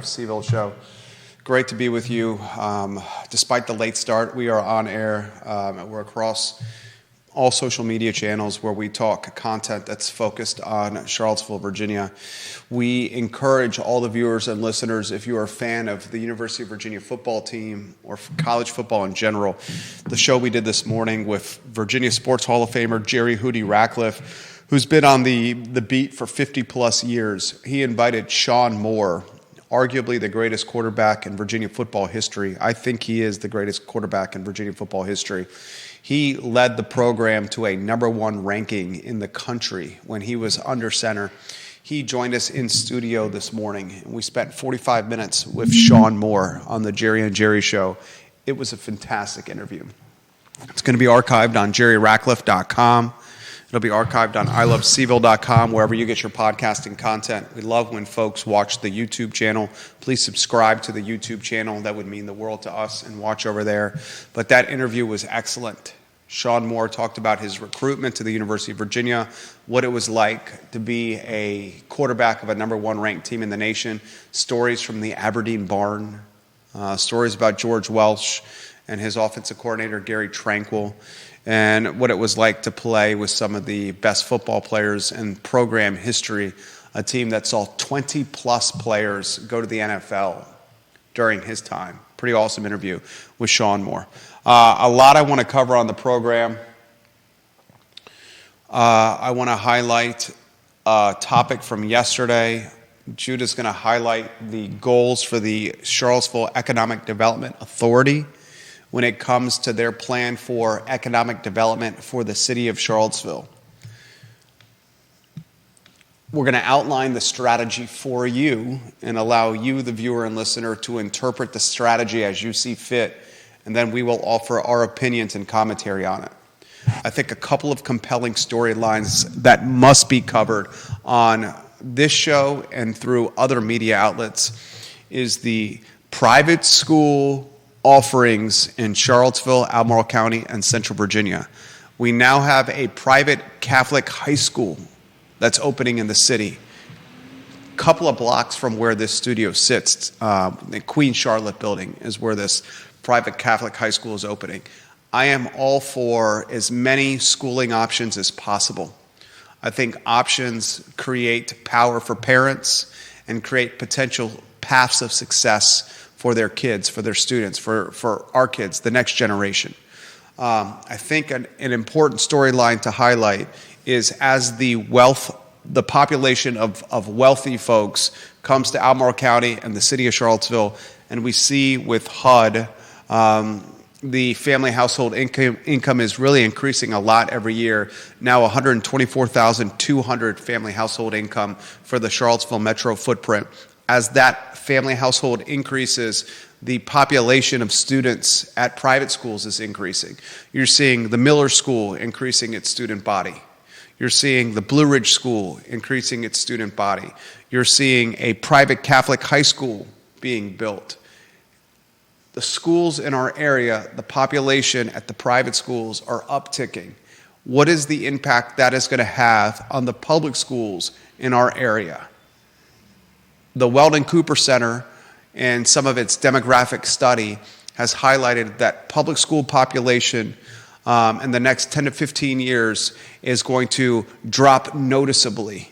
CVille Show. Great to be with you. Despite the late start, we are on air. We're across all social media channels where we talk content that's focused on Charlottesville, Virginia. We encourage all the viewers and listeners, if you are a fan of the University of Virginia football team or college football in general, the show we did this morning with Virginia Sports Hall of Famer Jerry Hootie Ratcliffe, who's been on the beat for 50-plus years. He invited Sean Moore, arguably the greatest quarterback in Virginia football history. I think he is the greatest quarterback in Virginia football history. He led the program to a #1 ranking in the country when he was under center. He joined us in studio this morning. We spent 45 minutes with Sean Moore on the Jerry and Jerry Show. It was a fantastic interview. It's going to be archived on jerryratcliffe.com. It'll be archived on ilovecville.com, wherever you get your podcasting content. We love when folks watch the YouTube channel. Please subscribe to the YouTube channel. That would mean the world to us, and watch over there. But that interview was excellent. Sean Moore talked about his recruitment to the University of Virginia, what it was like to be a quarterback of a #1 ranked team in the nation, stories from the Aberdeen barn, stories about George Welsh and his offensive coordinator, Gary Tranquil, and what it was like to play with some of the best football players in program history, a team that saw 20-plus players go to the NFL during his time. Pretty awesome interview with Sean Moore. A lot I want to cover on the program. I want to highlight a topic from yesterday. Judah's going to highlight the goals for the Charlottesville Economic Development Authority when it comes to their plan for economic development for the city of Charlottesville. We're going to outline the strategy for you and allow you, the viewer and listener, to interpret the strategy as you see fit, and then we will offer our opinions and commentary on it. I think a couple of compelling storylines that must be covered on this show and through other media outlets is the private school offerings in Charlottesville, Albemarle County, and Central Virginia. We now have a private Catholic high school that's opening in the city. A couple of blocks from where this studio sits, the Queen Charlotte building is where this private Catholic high school is opening. I am all for as many schooling options as possible. I think options create power for parents and create potential paths of success for their kids, for their students, for our kids, the next generation. I think an important storyline to highlight is as the population of wealthy folks comes to Albemarle County and the city of Charlottesville, and we see with HUD, the family household income is really increasing a lot every year. Now 124,200 family household income for the Charlottesville metro footprint. As that family household increases, the population of students at private schools is increasing. You're seeing the Miller School increasing its student body. You're seeing the Blue Ridge School increasing its student body. You're seeing a private Catholic high school being built. The schools in our area, the population at the private schools are upticking. What is the impact that is going to have on the public schools in our area? The Weldon Cooper Center and some of its demographic study has highlighted that public school population in the next 10 to 15 years is going to drop noticeably.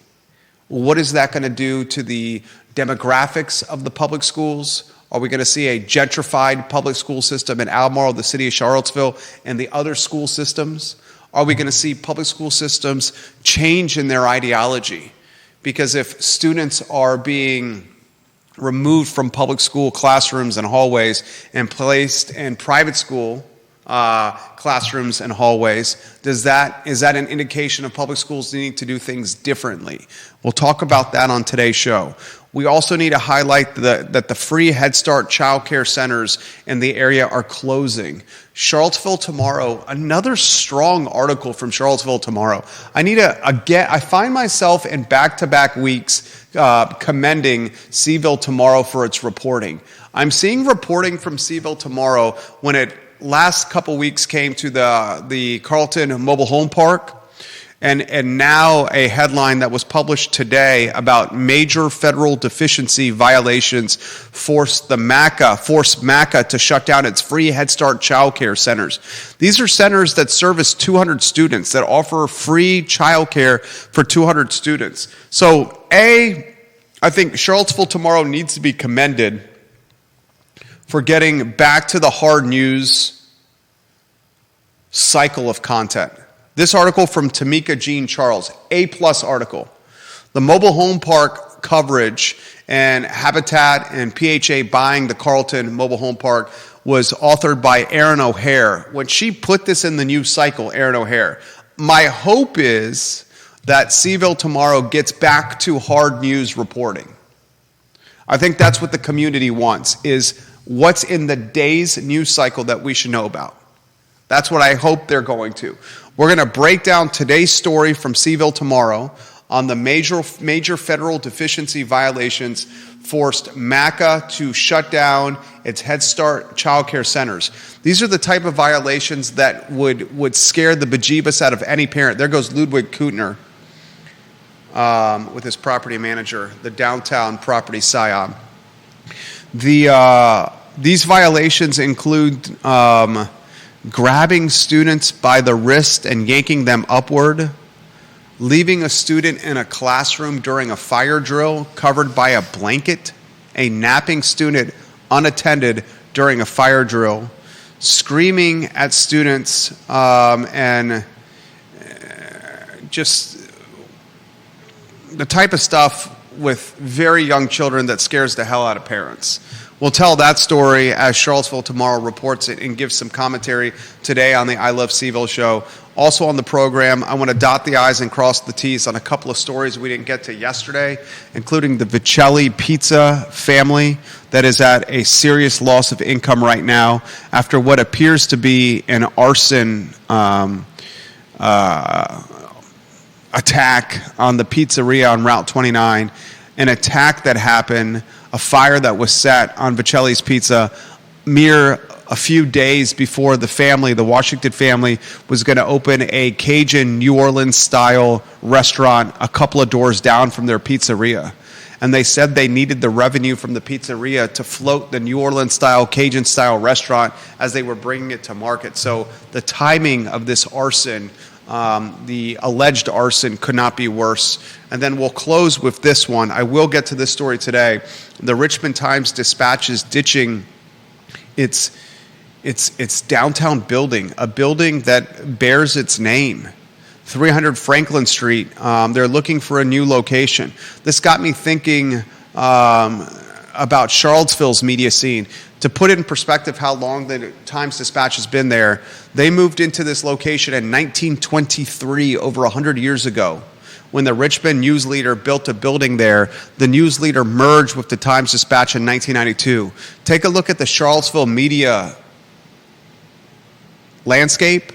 What is that going to do to the demographics of the public schools? Are we going to see a gentrified public school system in Albemarle, the city of Charlottesville, and the other school systems? Are we going to see public school systems change in their ideology? Because if students are being removed from public school classrooms and hallways and placed in private school classrooms and hallways, is that an indication of public schools needing to do things differently? We'll talk about that on today's show. We also need to highlight that the free Head Start child care centers in the area are closing. Charlottesville Tomorrow, another strong article from Charlottesville Tomorrow. I find myself in back-to-back weeks commending CVille Tomorrow for its reporting. I'm seeing reporting from CVille Tomorrow when it last couple weeks came to the Carlton Mobile Home Park. And now a headline that was published today about major federal deficiency violations forced MACA to shut down its free Head Start child care centers. These are centers that service 200 students, that offer free child care for 200 students. So I think Charlottesville Tomorrow needs to be commended for getting back to the hard news cycle of content. This article from Tamika Jean Charles, A+ article. The mobile home park coverage and Habitat and PHA buying the Carlton mobile home park was authored by Erin O'Hare. When she put this in the news cycle, Erin O'Hare, my hope is that CVille Tomorrow gets back to hard news reporting. I think that's what the community wants, is what's in the day's news cycle that we should know about. That's what I hope they're going to. We're going to break down today's story from CVille Tomorrow on the major federal deficiency violations forced MACA to shut down its Head Start child care centers. These are the type of violations that would scare the bejeebus out of any parent. There goes Ludwig Kutner with his property manager, the downtown property scion. These violations include grabbing students by the wrist and yanking them upward, leaving a student in a classroom during a fire drill covered by a blanket, a napping student unattended during a fire drill, screaming at students, and just the type of stuff with very young children that scares the hell out of parents. We'll tell that story as Charlottesville Tomorrow reports it and gives some commentary today on the I Love CVille Show. Also on the program, I want to dot the I's and cross the T's on a couple of stories we didn't get to yesterday, including the Vocelli pizza family that is at a serious loss of income right now after what appears to be an arson attack on the pizzeria on Route 29, an attack that happened, a fire that was set on Vocelli's Pizza a few days before the Washington family, was going to open a Cajun New Orleans-style restaurant a couple of doors down from their pizzeria. And they said they needed the revenue from the pizzeria to float the New Orleans-style, Cajun-style restaurant as they were bringing it to market. So the timing of this arson, the alleged arson, could not be worse. And then we'll close with this one. I will get to this story today. The Richmond Times-Dispatch is ditching its downtown building, a building that bears its name, 300 Franklin Street. They're looking for a new location. This got me thinking about Charlottesville's media scene. To put it in perspective how long the Times-Dispatch has been there, they moved into this location in 1923, over 100 years ago. When the Richmond News Leader built a building there, the News Leader merged with the Times-Dispatch in 1992. Take a look at the Charlottesville media landscape.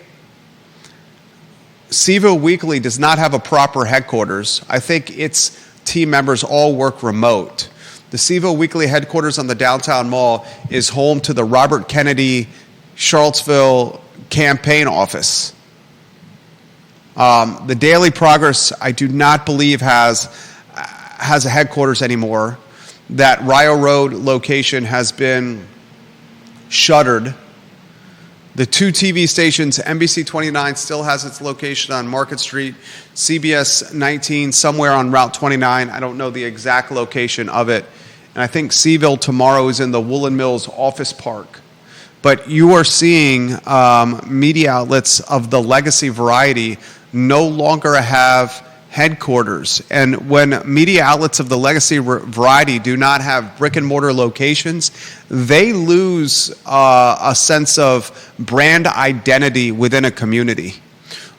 CVille Weekly does not have a proper headquarters. I think its team members all work remote. The CVille Weekly headquarters on the downtown mall is home to the Robert Kennedy Charlottesville campaign office. The Daily Progress, I do not believe has a headquarters anymore. That Rio Road location has been shuttered. The two TV stations, NBC 29 still has its location on Market Street, CBS 19 somewhere on Route 29. I don't know the exact location of it. And I think CVille Tomorrow is in the Woolen Mills office park. But you are seeing media outlets of the legacy variety no longer have headquarters. And when media outlets of the legacy variety do not have brick and mortar locations, they lose a sense of brand identity within a community.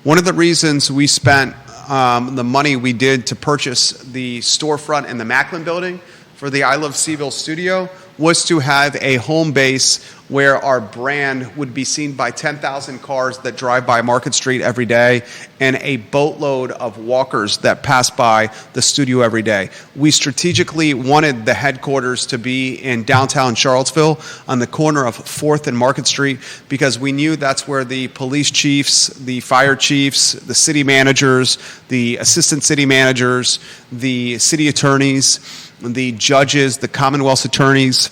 One of the reasons we spent the money we did to purchase the storefront in the Macklin building for the I Love CVille studio was to have a home base where our brand would be seen by 10,000 cars that drive by Market Street every day and a boatload of walkers that pass by the studio every day. We strategically wanted the headquarters to be in downtown Charlottesville on the corner of 4th and Market Street because we knew that's where the police chiefs, the fire chiefs, the city managers, the assistant city managers, the city attorneys, the judges, the Commonwealth's attorneys,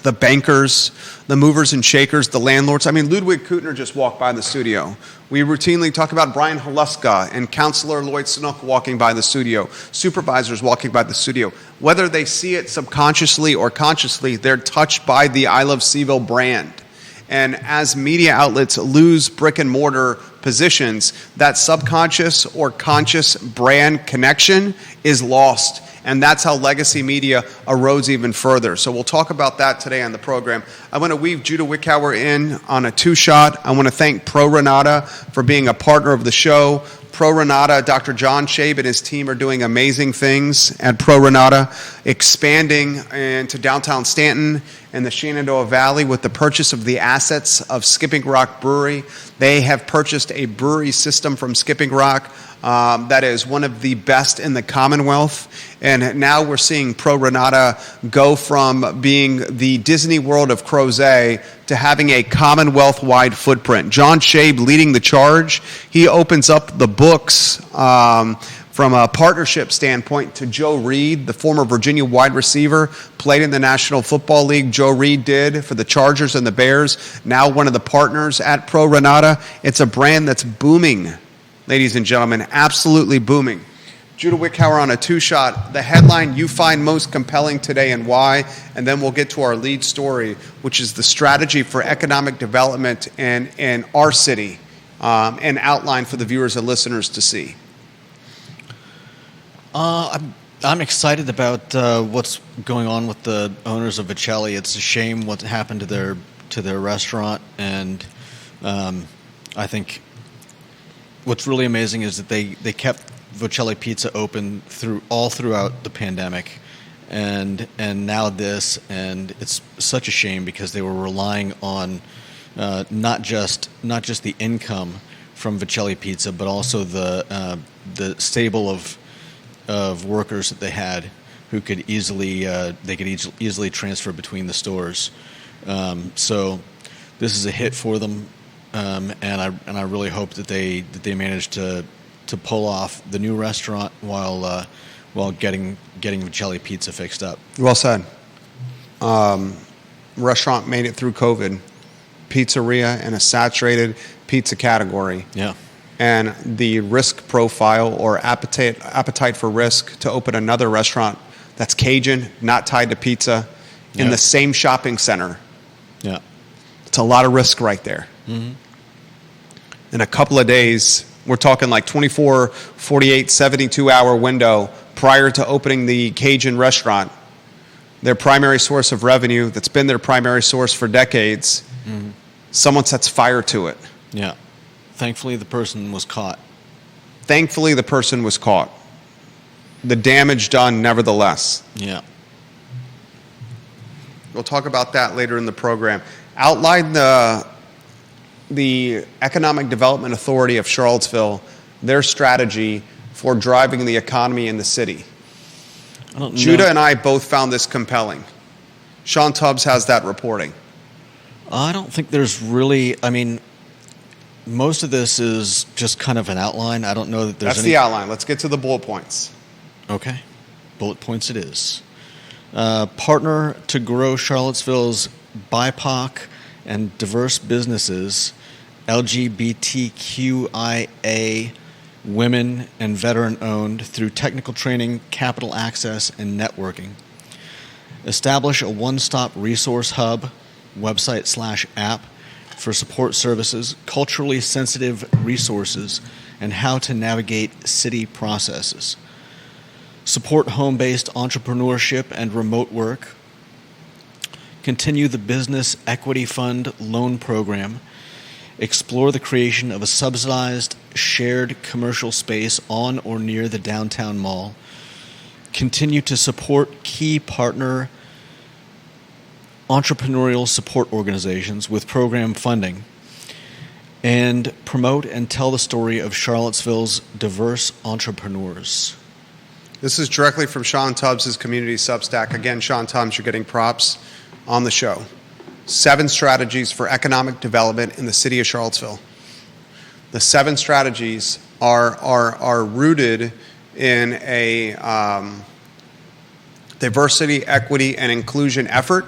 the bankers, the movers and shakers, the landlords. I mean, Ludwig Kutner just walked by the studio. We routinely talk about Brian Haluska and Councilor Lloyd Snook walking by the studio, supervisors walking by the studio. Whether they see it subconsciously or consciously, they're touched by the I Love CVille brand. And as media outlets lose brick and mortar positions, that subconscious or conscious brand connection is lost. And that's how legacy media erodes even further. So we'll talk about that today on the program. I want to weave Judah Wickhauer in on a two-shot. I want to thank Pro Renata for being a partner of the show. Pro Renata, Dr. John Shabe and his team are doing amazing things at Pro Renata, expanding into downtown Stanton and the Shenandoah Valley with the purchase of the assets of Skipping Rock Brewery. They have purchased a brewery system from Skipping Rock that is one of the best in the Commonwealth. And now we're seeing Pro Renata go from being the Disney World of Crozet to having a Commonwealth-wide footprint. John Shabe leading the charge. He opens up the books from a partnership standpoint to Joe Reed, the former Virginia wide receiver, played in the National Football League. Joe Reed did for the Chargers and the Bears, now one of the partners at Pro Renata. It's a brand that's booming, ladies and gentlemen, absolutely booming. Judah Wickhauer on a two-shot. The headline you find most compelling today and why, and then we'll get to our lead story, which is the strategy for economic development in our city, and outline for the viewers and listeners to see. I'm excited about what's going on with the owners of Vocelli. It's a shame what happened to their restaurant, and I think what's really amazing is that they kept Vocelli Pizza open throughout the pandemic, and now this, and it's such a shame because they were relying on not just the income from Vocelli Pizza, but also the stable of workers that they had who could easily transfer between the stores. So this is a hit for them, and I really hope that they manage to pull off the new restaurant while getting Vocelli Pizza fixed up. Well said. Restaurant made it through COVID. Pizzeria in a saturated pizza category. Yeah. And the risk profile or appetite for risk to open another restaurant that's Cajun, not tied to pizza, in the same shopping center. Yeah. It's a lot of risk right there. Mm-hmm. In a couple of days, we're talking like 24, 48, 72-hour window prior to opening the Cajun restaurant, their primary source of revenue that's been their primary source for decades, someone sets fire to it. Yeah. Thankfully, the person was caught. The damage done, nevertheless. Yeah. We'll talk about that later in the program. Outline the Economic Development Authority of Charlottesville, their strategy for driving the economy in the city. Judah and I both found this compelling. Sean Tubbs has that reporting. I don't think there's really, most of this is just kind of an outline. I don't know that there's the outline. Let's get to the bullet points. Okay. Bullet points it is. Partner to grow Charlottesville's BIPOC and diverse businesses, LGBTQIA, women and veteran-owned through technical training, capital access, and networking. Establish a one-stop resource hub, website/app, for support services, culturally sensitive resources, and how to navigate city processes. Support home-based entrepreneurship and remote work. Continue the Business Equity Fund loan program. Explore the creation of a subsidized shared commercial space on or near the downtown mall. continue to support key partner entrepreneurial support organizations with program funding, and promote and tell the story of Charlottesville's diverse entrepreneurs. This is directly from Sean Tubbs' community Substack. Again, Sean Tubbs, you're getting props on the show. 7 strategies for economic development in the city of Charlottesville. The 7 strategies are rooted in a diversity, equity, and inclusion effort.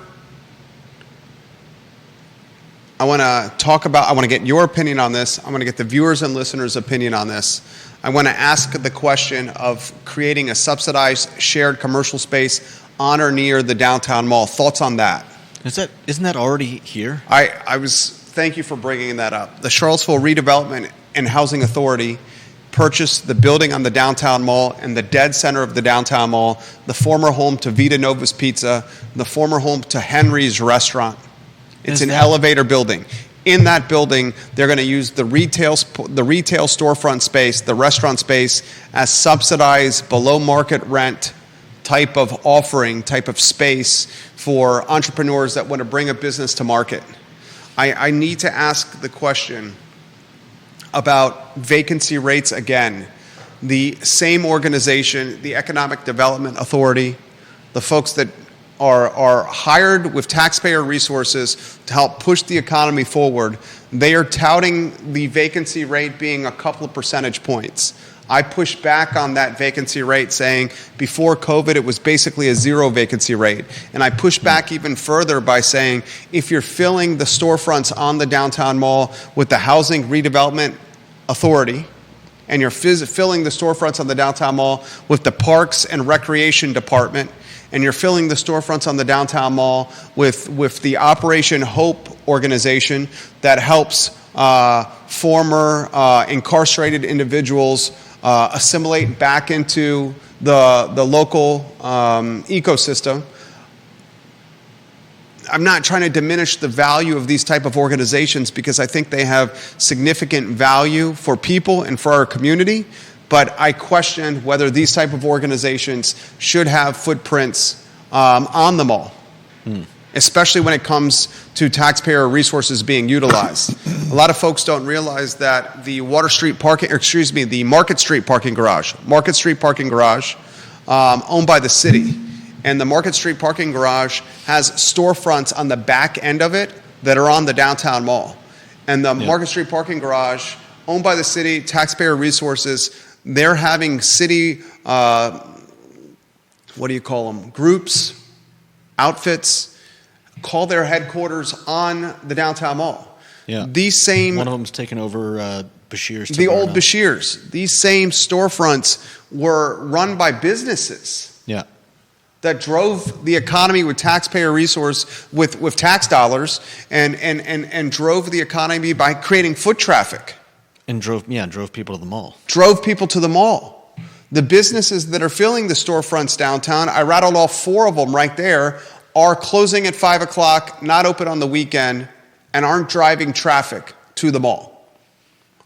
I want to get your opinion on this. I want to get the viewers and listeners' opinion on this. I want to ask the question of creating a subsidized shared commercial space on or near the downtown mall. Thoughts on that? Isn't that already here? Thank you for bringing that up. The Charlottesville Redevelopment and Housing Authority purchased the building on the downtown mall and the dead center of the downtown mall, the former home to Vita Nova's Pizza, the former home to Henry's Restaurant. It's an elevator building. In that building, they're going to use the retail storefront space, the restaurant space, as subsidized below market rent type of offering, type of space for entrepreneurs that want to bring a business to market. I need to ask the question about vacancy rates again. The same organization, the Economic Development Authority, the folks that are hired with taxpayer resources to help push the economy forward, they are touting the vacancy rate being a couple of percentage points. I pushed back on that vacancy rate, saying before COVID it was basically a 0 vacancy rate. And I pushed back even further by saying if you're filling the storefronts on the downtown mall with the Housing Redevelopment Authority, and you're filling the storefronts on the downtown mall with the Parks and Recreation Department, and you're filling the storefronts on the downtown mall with the Operation Hope organization that helps former incarcerated individuals assimilate back into the local ecosystem. I'm not trying to diminish the value of these type of organizations because I think they have significant value for people and for our community, but I question whether these type of organizations should have footprints on the mall, especially when it comes to taxpayer resources being utilized. A lot of folks don't realize that the Market Street parking garage, owned by the city, and the Market Street parking garage has storefronts on the back end of it that are on the downtown mall. And the Market Street parking garage, owned by the city, taxpayer resources, they're having city, groups, outfits, call their headquarters on the downtown mall. Yeah. One of them's taken over Bashir's. The old Bashir's. These same storefronts were run by businesses. Yeah. That drove the economy with taxpayer resource, with tax dollars, and drove the economy by creating foot traffic. And drove people to the mall. Drove people to the mall. The businesses that are filling the storefronts downtown, I rattled off 4 of them right there, are closing at 5 o'clock, not open on the weekend, and aren't driving traffic to the mall.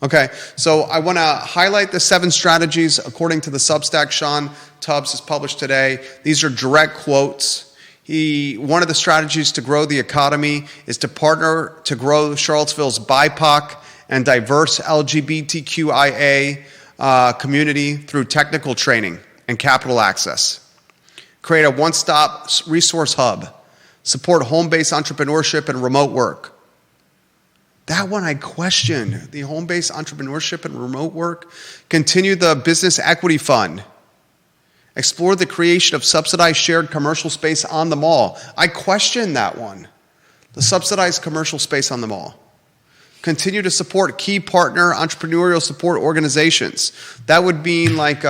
Okay, so I want to highlight the 7 strategies according to the Substack Sean Tubbs has published today. These are direct quotes. One of the strategies to grow the economy is to partner to grow Charlottesville's BIPOC and diverse LGBTQIA community through technical training and capital access. Create a one-stop resource hub. Support home-based entrepreneurship and remote work. That one I question, the home-based entrepreneurship and remote work. Continue the Business Equity Fund. Explore the creation of subsidized shared commercial space on the mall. I question that one, the subsidized commercial space on the mall. Continue to support key partner entrepreneurial support organizations. That would mean what's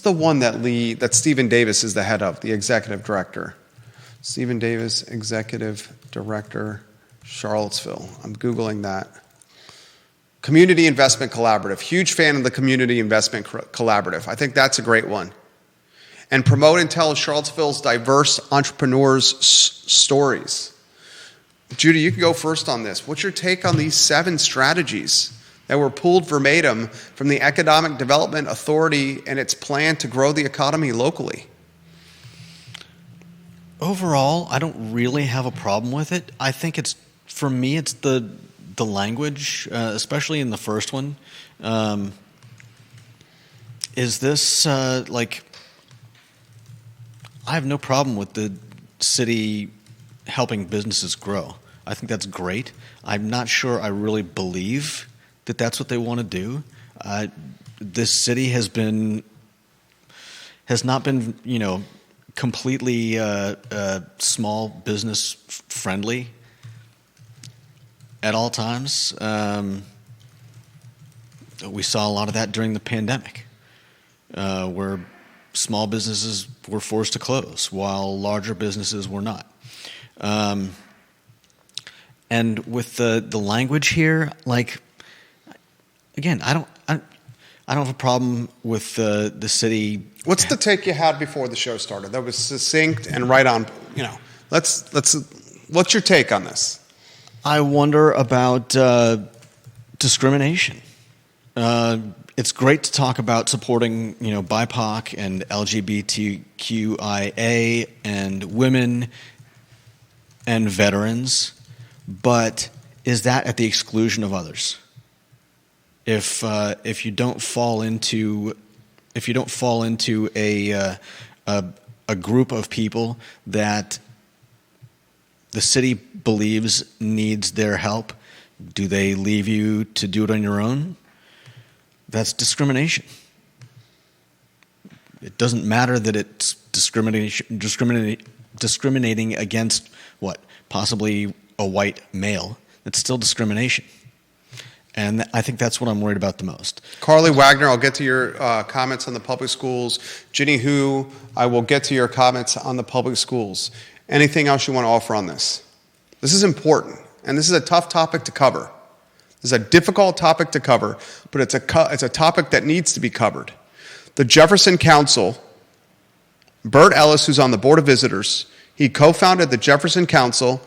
the one that Stephen Davis is the head of, the executive director? Stephen Davis, Executive Director, Charlottesville. I'm Googling that. Community Investment Collaborative. Huge fan of the Community Investment Collaborative. I think that's a great one. And promote and tell Charlottesville's diverse entrepreneurs' stories. Judy, you can go first on this. What's your take on these 7 strategies that were pulled verbatim from the Economic Development Authority and its plan to grow the economy locally? Overall, I don't really have a problem with it. I think for me, it's the language, especially in the first one. Is this like? I have no problem with the city helping businesses grow. I think that's great. I'm not sure I really believe that that's what they want to do. This city has not been, completely small business friendly at all times. We saw a lot of that during the pandemic, where small businesses were forced to close while larger businesses were not. And with the language here, like, again, I don't have a problem with the city. What's the take you had before the show started? That was succinct and right on. What's your take on this? I wonder about discrimination. It's great to talk about supporting, BIPOC and LGBTQIA and women and veterans, but is that at the exclusion of others? If you don't fall into a group of people that the city believes needs their help, do they leave you to do it on your own? That's discrimination. It doesn't matter that it's discriminating against possibly a white male. It's still discrimination. And I think that's what I'm worried about the most. Carly Wagner, I'll get to your comments on the public schools. Ginny Hu, I will get to your comments on the public schools. Anything else you want to offer on this? This is important, and this is a tough topic to cover. This is a difficult topic to cover, but it's a topic that needs to be covered. The Jefferson Council, Bert Ellis, who's on the Board of Visitors, he co-founded the Jefferson Council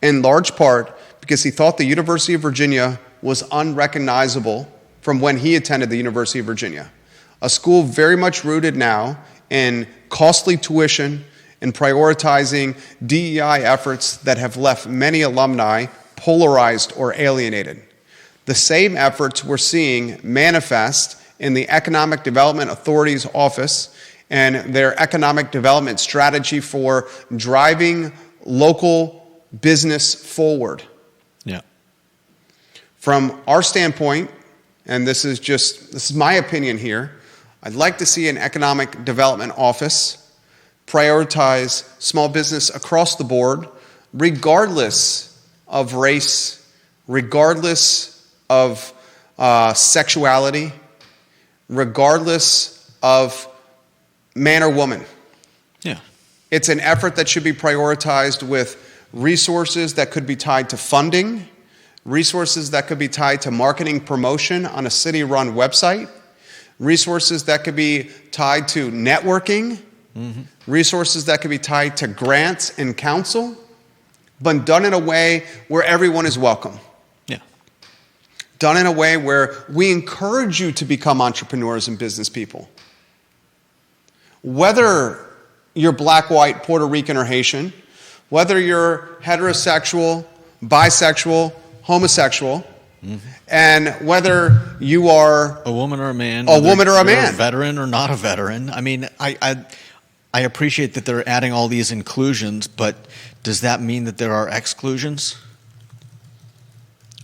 in large part because he thought the University of Virginia was unrecognizable from when he attended the University of Virginia. A school very much rooted now in costly tuition and prioritizing DEI efforts that have left many alumni polarized or alienated. The same efforts we're seeing manifest in the Economic Development Authority's office and their economic development strategy for driving local business forward. Yeah. From our standpoint, and this is my opinion here, I'd like to see an economic development office prioritize small business across the board, regardless of race, regardless of sexuality, regardless of man or woman. Yeah. It's an effort that should be prioritized with resources that could be tied to funding, resources that could be tied to marketing promotion on a city-run website, resources that could be tied to networking, resources that could be tied to grants and counsel, but done in a way where everyone is welcome. Yeah. Done in a way where we encourage you to become entrepreneurs and business people. Whether you're black, white, Puerto Rican, or Haitian, whether you're heterosexual, bisexual, homosexual, and whether you are a woman or a man, a veteran or not a veteran. I mean, I appreciate that they're adding all these inclusions, but does that mean that there are exclusions?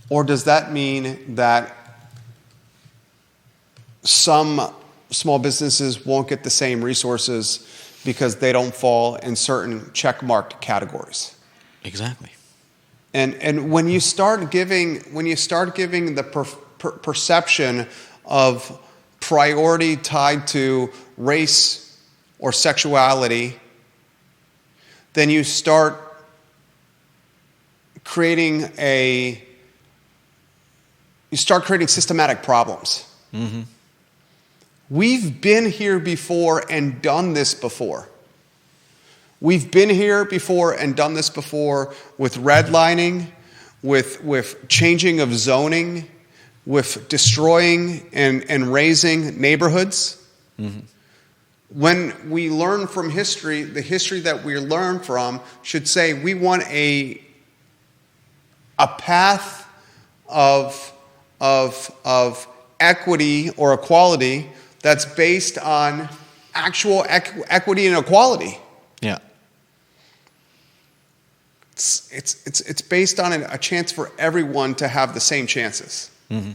Or does that mean that some small businesses won't get the same resources because they don't fall in certain checkmarked categories? Exactly. And when you start giving the perception of priority tied to race or sexuality, then you start creating systematic problems. We've been here before and done this before. We've been here before and done this before with redlining, with changing of zoning, with destroying and raising neighborhoods. Mm-hmm. When we learn from history, the history that we learn from should say we want a path of equity or equality that's based on actual equity and equality. Yeah. It's based on a chance for everyone to have the same chances. Mm-hmm.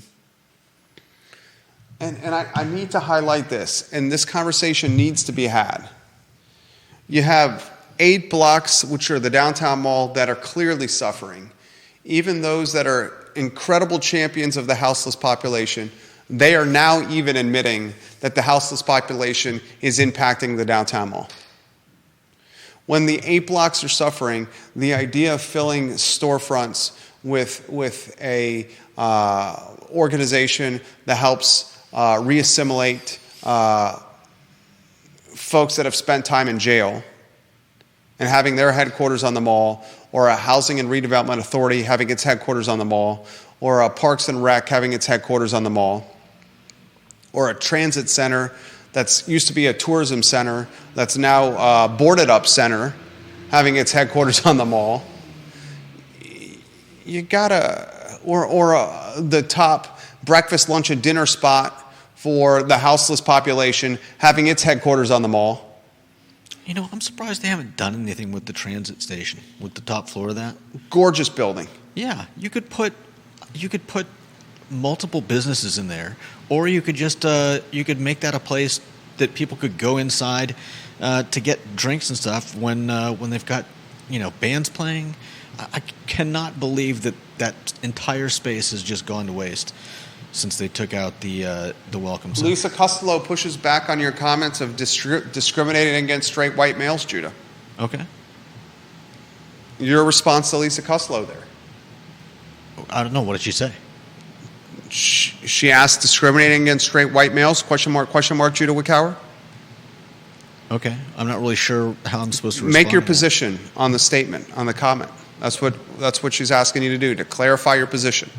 And I need to highlight this, and this conversation needs to be had. You have 8 blocks, which are the downtown mall, that are clearly suffering. Even those that are incredible champions of the houseless population, they are now even admitting that the houseless population is impacting the downtown mall. When the 8 blocks are suffering, the idea of filling storefronts with a organization that helps reassimilate folks that have spent time in jail and having their headquarters on the mall, or a housing and redevelopment authority having its headquarters on the mall, or a Parks and Rec having its headquarters on the mall, or a transit center that's used to be a tourism center that's now a boarded up center having its headquarters on the mall. You gotta, or the top breakfast, lunch, and dinner spot for the houseless population having its headquarters on the mall. You know, I'm surprised they haven't done anything with the transit station, with the top floor of that. Gorgeous building. Yeah, you could put multiple businesses in there, or you could just you could make that a place that people could go inside to get drinks and stuff when they've got, you know, bands playing. I cannot believe that entire space has just gone to waste since they took out the welcome center. Lisa Costello pushes back on your comments of discriminating against straight white males, Judah. Okay. Your response to Lisa Costello there? I don't know. What did she say? She asked, discriminating against straight white males, question mark, Judah Wickower? Okay. I'm not really sure how I'm supposed to respond. Make your position on the statement, on the comment. That's what she's asking you to do, to clarify your position.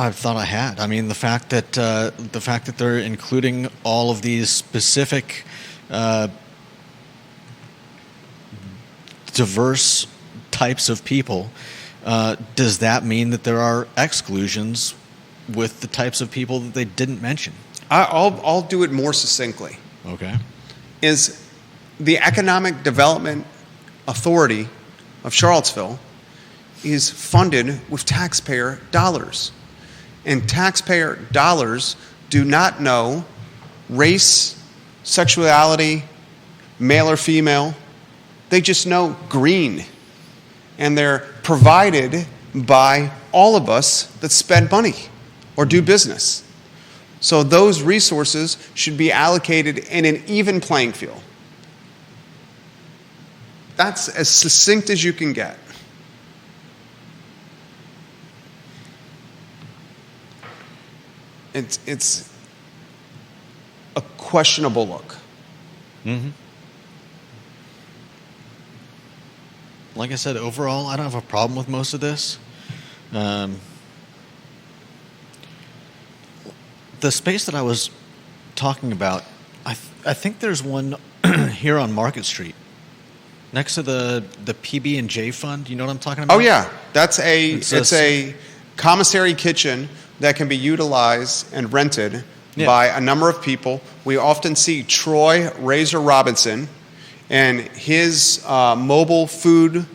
I thought I had. I mean, the fact that they're including all of these specific, diverse types of people, does that mean that there are exclusions with the types of people that they didn't mention? I'll do it more succinctly. Okay. Is the Economic Development Authority of Charlottesville is funded with taxpayer dollars. And taxpayer dollars do not know race, sexuality, male or female. They just know green. And they're provided by all of us that spend money or do business. So those resources should be allocated in an even playing field. That's as succinct as you can get. It's a questionable look. Mm-hmm. Like I said, overall, I don't have a problem with most of this. The space that I was talking about, I think there's one here on Market Street, next to the PB&J fund. You know what I'm talking about? Oh yeah, that's a commissary kitchen that can be utilized and rented by a number of people. We often see Troy Razor Robinson and his mobile food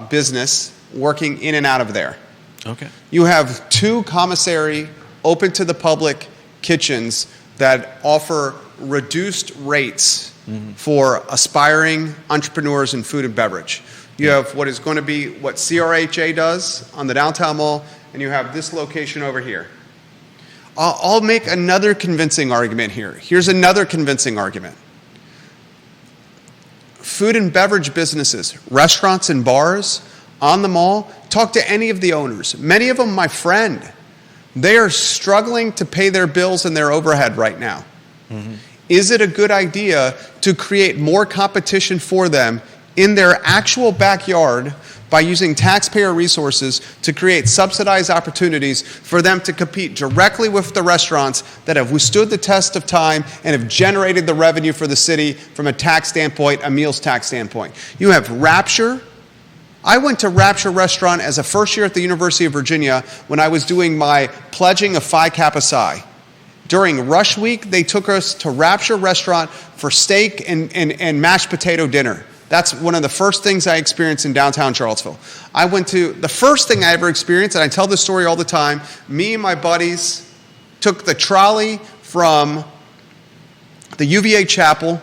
business working in and out of there. Okay. You have 2 commissary open to the public kitchens that offer reduced rates for aspiring entrepreneurs in food and beverage. You have what is going to be what CRHA does on the downtown mall, and you have this location over here. I'll make another convincing argument here. Here's another convincing argument. Food and beverage businesses, restaurants and bars on the mall, talk to any of the owners. Many of them, my friend, they are struggling to pay their bills and their overhead right now. Mm-hmm. Is it a good idea to create more competition for them in their actual backyard by using taxpayer resources to create subsidized opportunities for them to compete directly with the restaurants that have withstood the test of time and have generated the revenue for the city from a tax standpoint, a meals tax standpoint. You have Rapture. I went to Rapture Restaurant as a first year at the University of Virginia when I was doing my pledging of Phi Kappa Psi. During Rush Week, they took us to Rapture Restaurant for steak and mashed potato dinner. That's one of the first things I experienced in downtown Charlottesville. I went to, the first thing I ever experienced, and I tell this story all the time, me and my buddies took the trolley from the UVA chapel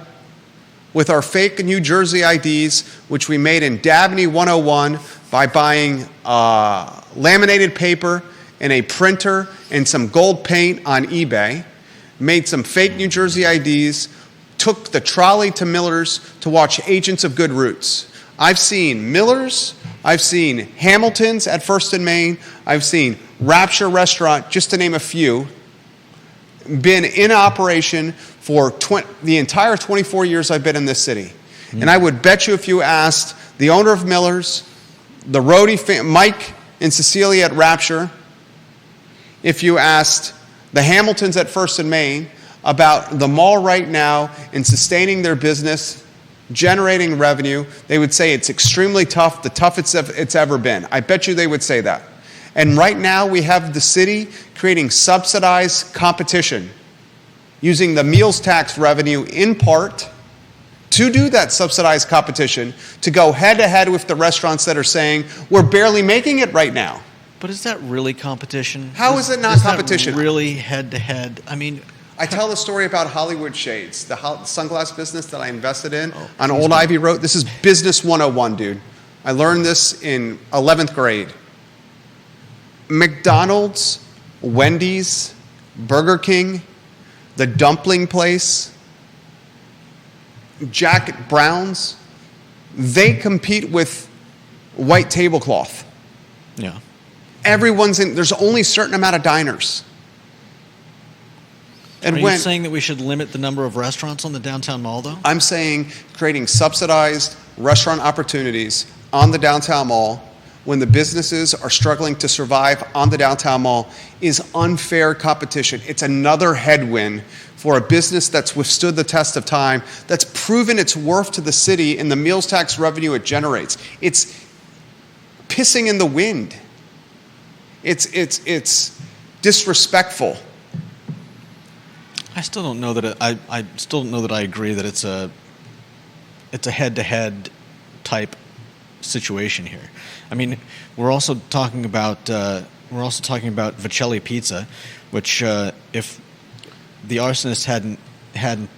with our fake New Jersey IDs, which we made in Dabney 101 by buying laminated paper and a printer and some gold paint on eBay, made some fake New Jersey IDs, took the trolley to Miller's to watch Agents of Good Roots. I've seen Miller's, I've seen Hamilton's at First and Main, I've seen Rapture Restaurant, just to name a few, been in operation for the entire 24 years I've been in this city. And I would bet you if you asked the owner of Miller's, the roadie, Mike and Cecilia at Rapture, if you asked the Hamiltons at First and Main about the mall right now and sustaining their business, generating revenue, they would say it's extremely tough, the toughest it's ever been. I bet you they would say that. And right now we have the city creating subsidized competition using the meals tax revenue in part to do that subsidized competition to go head-to-head with the restaurants that are saying, we're barely making it right now. But is that really competition? How is it not competition? That really head-to-head? I mean, I tell the story about Hollywood Shades, the sunglass business that I invested in on Old Ivy Road. This is business 101, dude. I learned this in 11th grade. McDonald's, Wendy's, Burger King, the dumpling place, Jack Brown's, they compete with white tablecloth. Yeah. Everyone's in, there's only a certain amount of diners. And Are you saying that we should limit the number of restaurants on the downtown mall, though? I'm saying creating subsidized restaurant opportunities on the downtown mall when the businesses are struggling to survive on the downtown mall is unfair competition. It's another headwind for a business that's withstood the test of time, that's proven its worth to the city and the meals tax revenue it generates. It's pissing in the wind. It's disrespectful. I still don't know that I still don't know that I agree that it's a head-to-head type situation here. I mean, we're also talking about Vocelli Pizza, which if the arsonists hadn't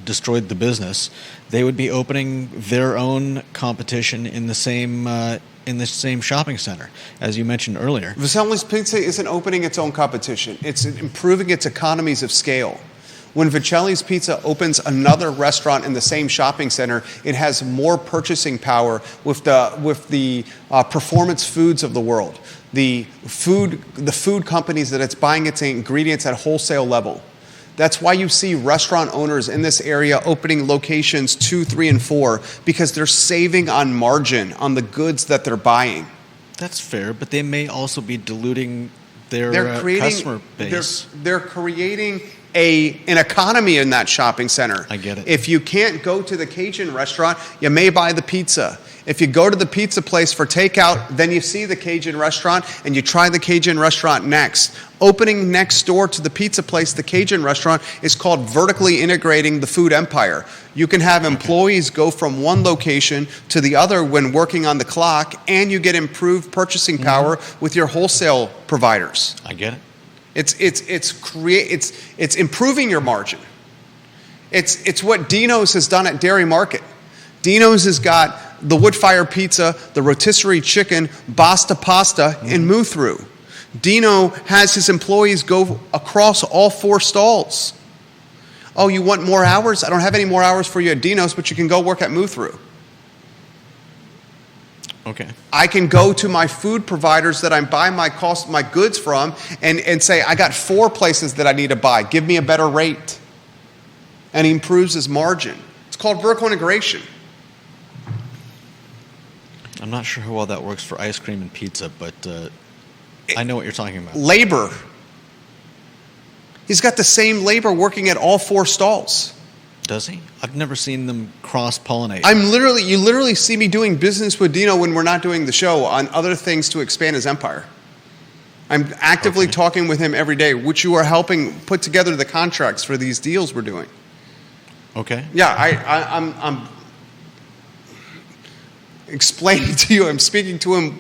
destroyed the business, they would be opening their own competition in the same shopping center, as you mentioned earlier. Vocelli's Pizza isn't opening its own competition. It's improving its economies of scale. When Vocelli's Pizza opens another restaurant in the same shopping center, it has more purchasing power with the performance foods of the world, the food companies that it's buying its ingredients at wholesale level. That's why you see restaurant owners in this area opening locations 2, 3, and 4 because they're saving on margin on the goods that they're buying. That's fair, but they may also be diluting their customer base. They're creating an economy in that shopping center. I get it. If you can't go to the Cajun restaurant, you may buy the pizza. If you go to the pizza place for takeout, then you see the Cajun restaurant and you try the Cajun restaurant next. Opening next door to the pizza place, the Cajun restaurant, is called vertically integrating the food empire. You can have employees go from one location to the other when working on the clock, and you get improved purchasing power with your wholesale providers. I get it. It's improving your margin. It's what Dino's has done at Dairy Market. Dino's has got the wood fire pizza, the rotisserie chicken, Basta pasta, and move-through. Dino has his employees go across all 4 stalls. Oh, you want more hours? I don't have any more hours for you at Dino's, but you can go work at move-through. Okay. I can go to my food providers that I'm buying my goods from and say, I got 4 places that I need to buy. Give me a better rate. And he improves his margin. It's called vertical integration. I'm not sure how well that works for ice cream and pizza, but I know what you're talking about. Labor. He's got the same labor working at all 4 stalls. Does he? I've never seen them cross-pollinate. You literally see me doing business with Dino when we're not doing the show on other things to expand his empire. I'm actively talking with him every day, which you are helping put together the contracts for these deals we're doing. Okay. Yeah, I'm explaining to you, I'm speaking to him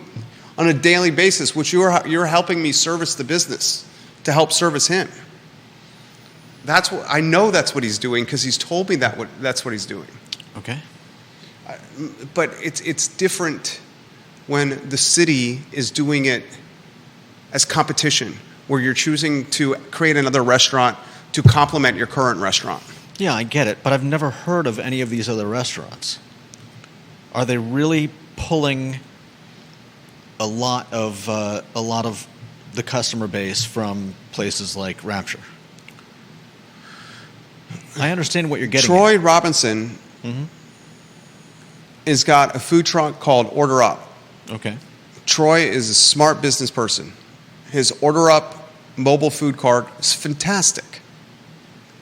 on a daily basis, which you're helping me service the business to help service him. That's what I know. That's what he's doing because he's told me that's what he's doing. Okay. But it's different when the city is doing it as competition, where you're choosing to create another restaurant to complement your current restaurant. Yeah, I get it, but I've never heard of any of these other restaurants. Are they really pulling a lot of the customer base from places like Rapture? I understand what you're getting Troy at. Robinson has got a food truck called Order Up. Okay. Troy is a smart business person. His Order Up mobile food cart is fantastic.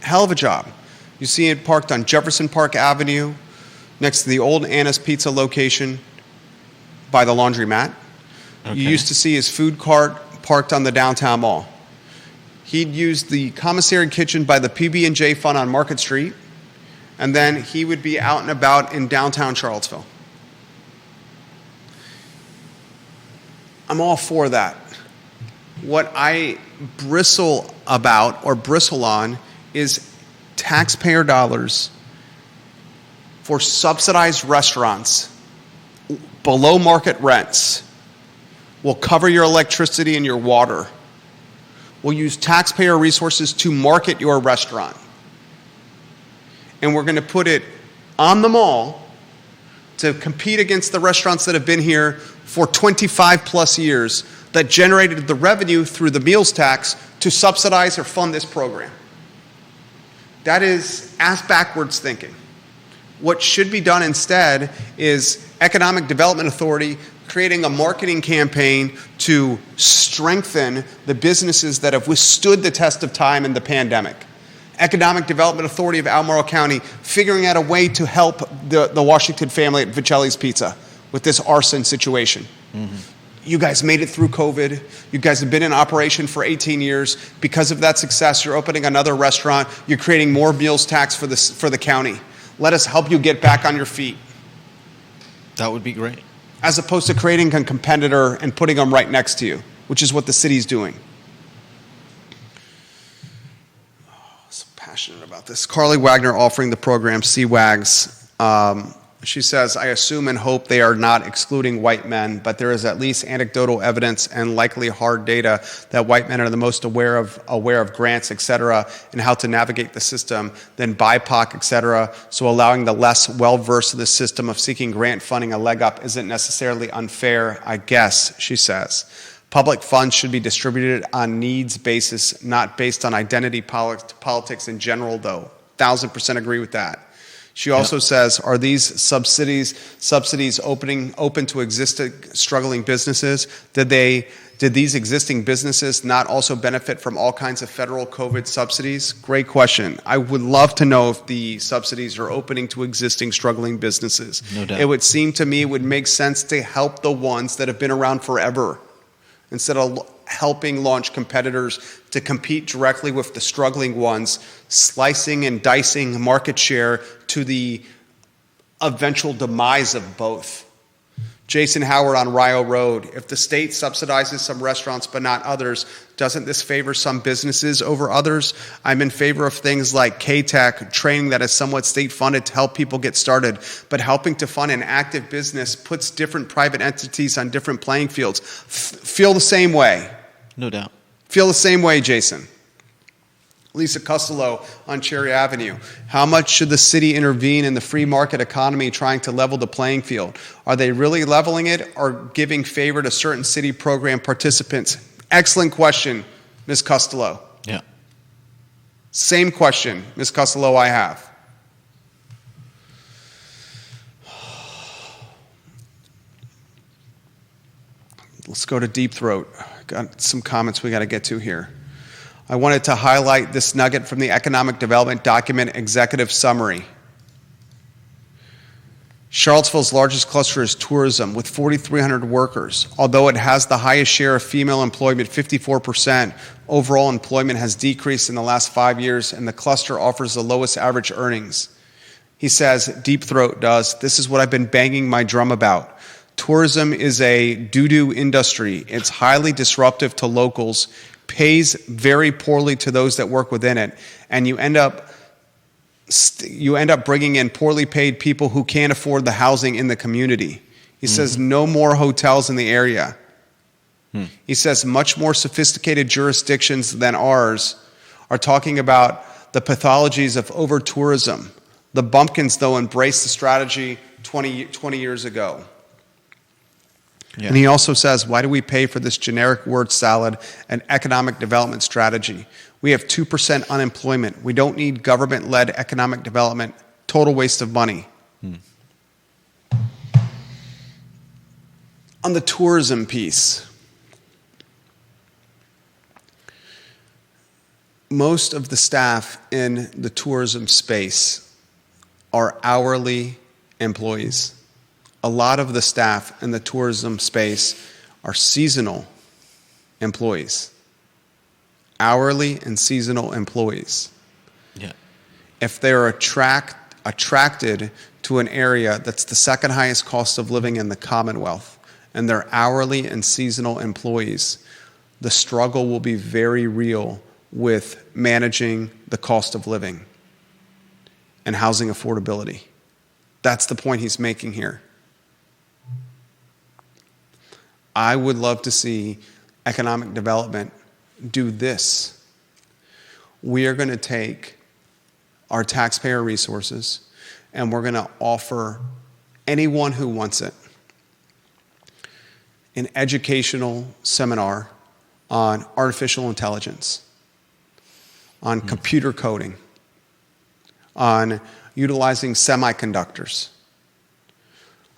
Hell of a job. You see it parked on Jefferson Park Avenue next to the old Anna's Pizza location by the laundromat. Okay. You used to see his food cart parked on the downtown mall. He'd use the commissary kitchen by the PB&J Fund on Market Street, and then he would be out and about in downtown Charlottesville. I'm all for that. What I bristle on is taxpayer dollars for subsidized restaurants below market rents will cover your electricity and your water. We'll use taxpayer resources to market your restaurant. And we're going to put it on the mall to compete against the restaurants that have been here for 25 plus years that generated the revenue through the meals tax to subsidize or fund this program. That is ass backwards thinking. What should be done instead is Economic Development Authority creating a marketing campaign to strengthen the businesses that have withstood the test of time in the pandemic. Economic Development Authority of Albemarle County figuring out a way to help the Washington family at Vocelli's Pizza with this arson situation. Mm-hmm. You guys made it through COVID. You guys have been in operation for 18 years. Because of that success, you're opening another restaurant. You're creating more meals tax for the county. Let us help you get back on your feet. That would be great. As opposed to creating a competitor and putting them right next to you, which is what the city's doing. Oh, I'm so passionate about this. Carly Wagner offering the program CWAGs. She says, I assume and hope they are not excluding white men, but there is at least anecdotal evidence and likely hard data that white men are the most aware of grants, et cetera, and how to navigate the system than BIPOC, et cetera. So allowing the less well-versed in the system of seeking grant funding a leg up isn't necessarily unfair, I guess, she says. Public funds should be distributed on needs basis, not based on identity politics in general, though. 1,000% agree with that. She also says, are these subsidies open to existing struggling businesses? Did these existing businesses not also benefit from all kinds of federal COVID subsidies? Great question. I would love to know if the subsidies are opening to existing struggling businesses. No doubt. It would seem to me it would make sense to help the ones that have been around forever instead of helping launch competitors to compete directly with the struggling ones, slicing and dicing market share to the eventual demise of both. Jason Howard on Rio Road. If the state subsidizes some restaurants but not others, doesn't this favor some businesses over others? I'm in favor of things like K-Tech, training that is somewhat state funded to help people get started, but helping to fund an active business puts different private entities on different playing fields. Feel the same way. No doubt. Feel the same way, Jason. Lisa Costello on Cherry Avenue. How much should the city intervene in the free market economy trying to level the playing field? Are they really leveling it or giving favor to certain city program participants? Excellent question, Ms. Costello. Yeah. Same question, Ms. Costello, I have. Let's go to Deep Throat. Got some comments we got to get to here. I wanted to highlight this nugget from the Economic Development Document Executive Summary. Charlottesville's largest cluster is tourism, with 4,300 workers. Although it has the highest share of female employment, 54%, overall employment has decreased in the last 5 years, and the cluster offers the lowest average earnings. He says, Deep Throat does, this is what I've been banging my drum about. Tourism is a doo-doo industry. It's highly disruptive to locals, pays very poorly to those that work within it, and you end up bringing in poorly paid people who can't afford the housing in the community. He says no more hotels in the area. He says much more sophisticated jurisdictions than ours are talking about the pathologies of over-tourism. The bumpkins, though, embraced the strategy 20 years ago. Yeah. And he also says, why do we pay for this generic word salad and economic development strategy? We have 2% unemployment. We don't need government-led economic development. Total waste of money. On the tourism piece, most of the staff in the tourism space are hourly employees. A lot of the staff in the tourism space are seasonal employees. Hourly and seasonal employees. Yeah. If they're attracted to an area that's the second highest cost of living in the Commonwealth, and they're hourly and seasonal employees, the struggle will be very real with managing the cost of living and housing affordability. That's the point he's making here. I would love to see economic development do this. We are going to take our taxpayer resources and we're going to offer anyone who wants it an educational seminar on artificial intelligence, on computer coding, on utilizing semiconductors,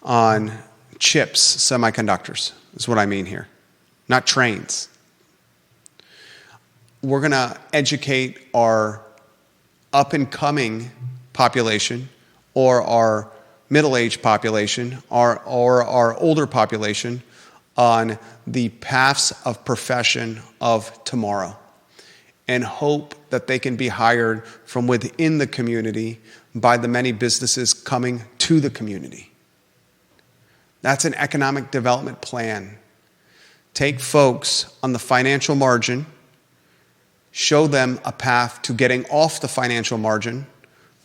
on chips, semiconductors is what I mean here, not trains. We're going to educate our up-and-coming population or our middle-aged population or our older population on the paths of profession of tomorrow and hope that they can be hired from within the community by the many businesses coming to the community. That's an economic development plan. Take folks on the financial margin, show them a path to getting off the financial margin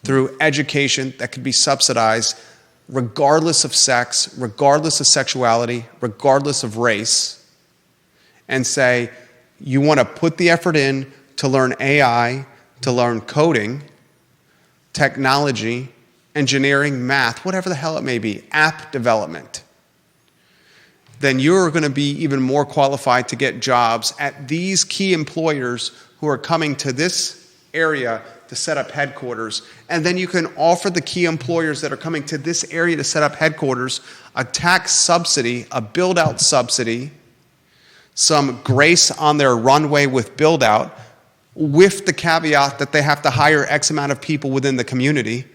through education that could be subsidized regardless of sex, regardless of sexuality, regardless of race, and say, you want to put the effort in to learn AI, to learn coding, technology, engineering, math, whatever the hell it may be, app development, then you're going to be even more qualified to get jobs at these key employers who are coming to this area to set up headquarters. And then you can offer the key employers that are coming to this area to set up headquarters a tax subsidy, a build-out subsidy, some grace on their runway with build-out, with the caveat that they have to hire X amount of people within the community.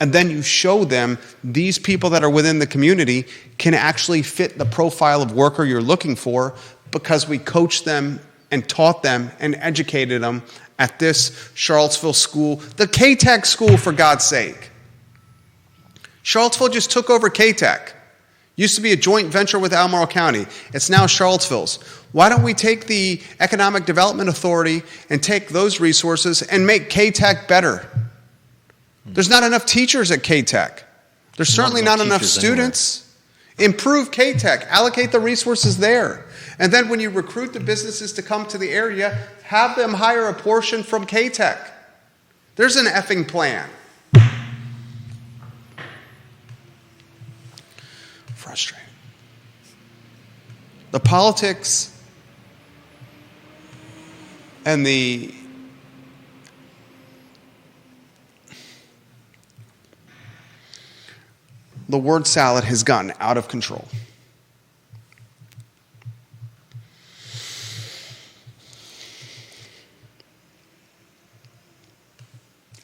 And then you show them these people that are within the community can actually fit the profile of worker you're looking for because we coached them and taught them and educated them at this Charlottesville school, the K-Tech school, for God's sake. Charlottesville just took over K-Tech. Used to be a joint venture with Albemarle County. It's now Charlottesville's. Why don't we take the Economic Development Authority and take those resources and make K-Tech better? There's not enough teachers at K-Tech. There's certainly not enough students. Anywhere. Improve K-Tech. Allocate the resources there. And then when you recruit the businesses to come to the area, have them hire a portion from K-Tech. There's an effing plan. Frustrating. The politics and the word salad has gotten out of control.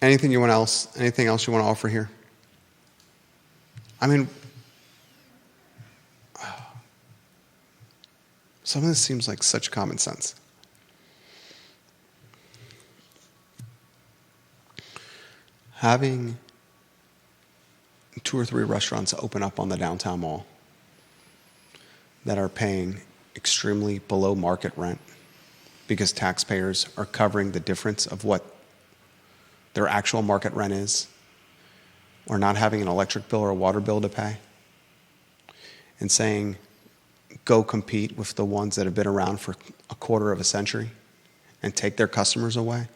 Anything else you want to offer here? I mean, some of this seems like such common sense. Having 2 or 3 restaurants open up on the downtown mall that are paying extremely below market rent because taxpayers are covering the difference of what their actual market rent is, or not having an electric bill or a water bill to pay, and saying, go compete with the ones that have been around for a quarter of a century and take their customers away,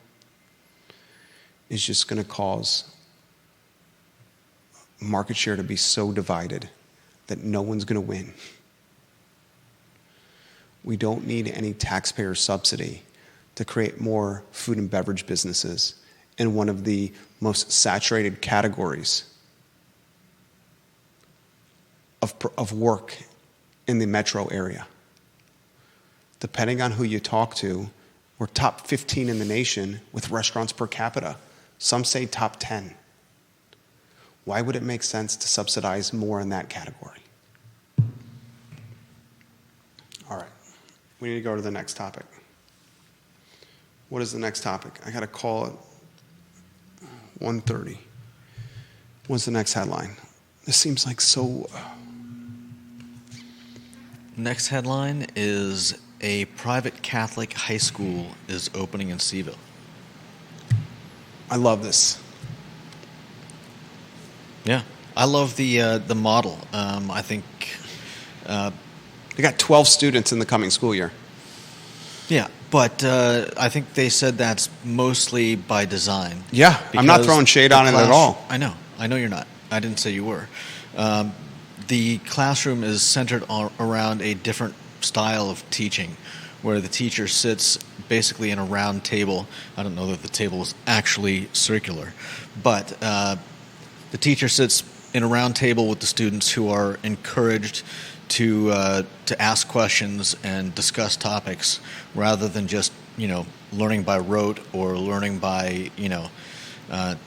is just going to cause market share to be so divided that no one's going to win. We don't need any taxpayer subsidy to create more food and beverage businesses in one of the most saturated categories of work in the metro area. Depending on who you talk to, we're top 15 in the nation with restaurants per capita. Some say top 10. Why would it make sense to subsidize more in that category? All right, we need to go to the next topic. What is the next topic? I got to call it 1:30. What's the next headline? This seems like so... Next headline is a private Catholic high school is opening in CVille. I love this. Yeah, I love the model. I think They got 12 students in the coming school year. yeah, but I think they said that's mostly by design. Yeah, I'm not throwing shade on it at all. I know you're not. I didn't say you were. The classroom is centered around a different style of teaching, where the teacher sits basically in a round table. I don't know that the table is actually circular, but the teacher sits in a round table with the students, who are encouraged to ask questions and discuss topics, rather than just learning by rote or learning by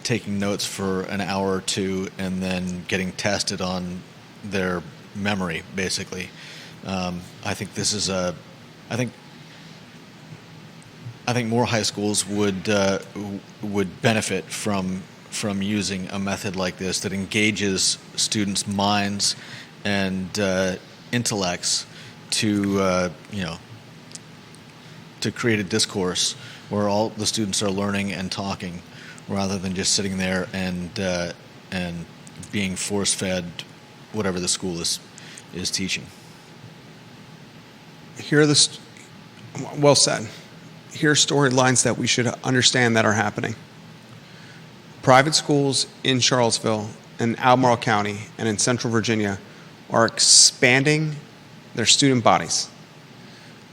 taking notes for an hour or two and then getting tested on their memory, basically. I think this is I think more high schools would benefit from using a method like this that engages students' minds and intellects to create a discourse where all the students are learning and talking, rather than just sitting there and being force-fed whatever the school is teaching. Well said. Here are storylines that we should understand that are happening. Private schools in Charlottesville and Albemarle County and in Central Virginia are expanding their student bodies.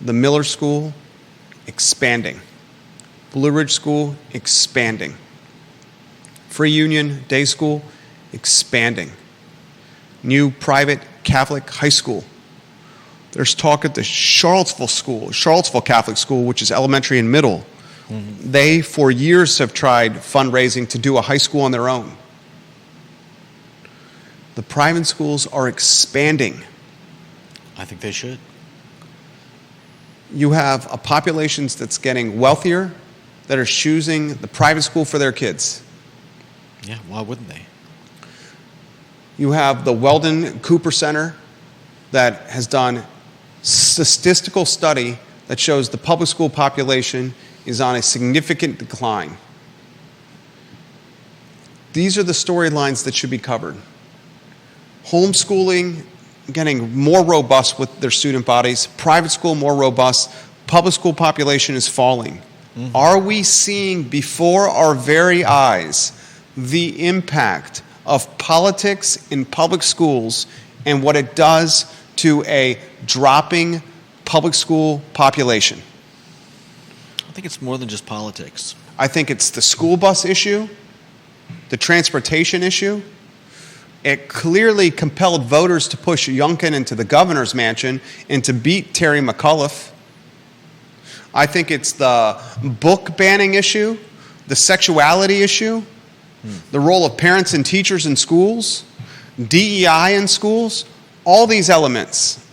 The Miller School, expanding. Blue Ridge School, expanding. Free Union Day School, expanding. New private Catholic high school. There's talk at the Charlottesville Catholic School, which is elementary and middle. Mm-hmm. They, for years, have tried fundraising to do a high school on their own. The private schools are expanding. I think they should. You have a population that's getting wealthier that are choosing the private school for their kids. Yeah, why wouldn't they? You have the Weldon Cooper Center that has done statistical study that shows the public school population is on a significant decline. These are the storylines that should be covered. Homeschooling getting more robust with their student bodies, private school more robust, public school population is falling. Mm-hmm. Are we seeing before our very eyes the impact of politics in public schools and what it does to a dropping public school population? I think it's more than just politics. I think it's the school bus issue, the transportation issue. It clearly compelled voters to push Youngkin into the governor's mansion and to beat Terry McAuliffe. I think it's the book banning issue, the sexuality issue. The role of parents and teachers in schools, DEI in schools, all these elements,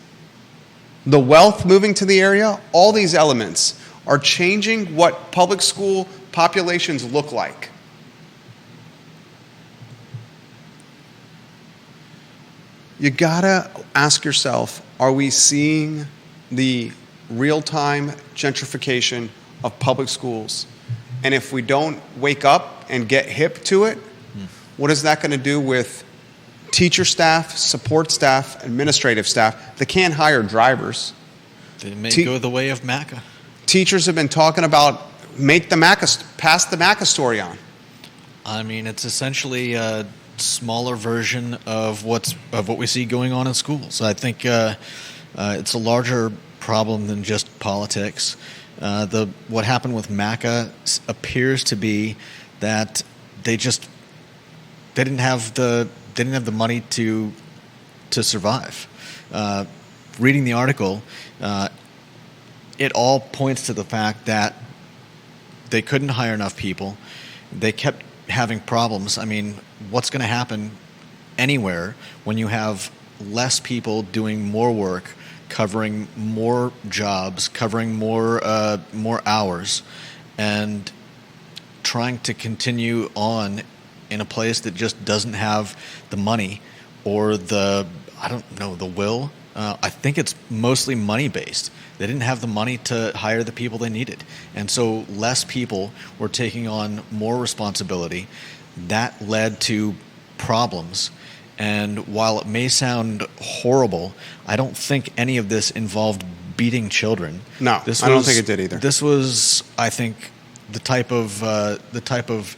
the wealth moving to the area, all these elements are changing what public school populations look like. You gotta ask yourself, are we seeing the real-time gentrification of public schools? And if we don't wake up and get hip to it, what is that going to do with teacher staff, support staff, administrative staff that can't hire drivers? They may go the way of MACA. Teachers have been talking about pass the MACA story on. I mean, it's essentially a smaller version of what we see going on in schools. I think it's a larger problem than just politics. What happened with MACA appears to be that they didn't have the money to survive. Reading the article, it all points to the fact that they couldn't hire enough people. They kept having problems. I mean, what's going to happen anywhere when you have less people doing more work, covering more jobs, covering more hours, and trying to continue on in a place that just doesn't have the money or the will. I think it's mostly money based. They didn't have the money to hire the people they needed, and so less people were taking on more responsibility. That led to problems. And while it may sound horrible, I don't think any of this involved beating children. No, I don't think it did either. This was, I think, the type of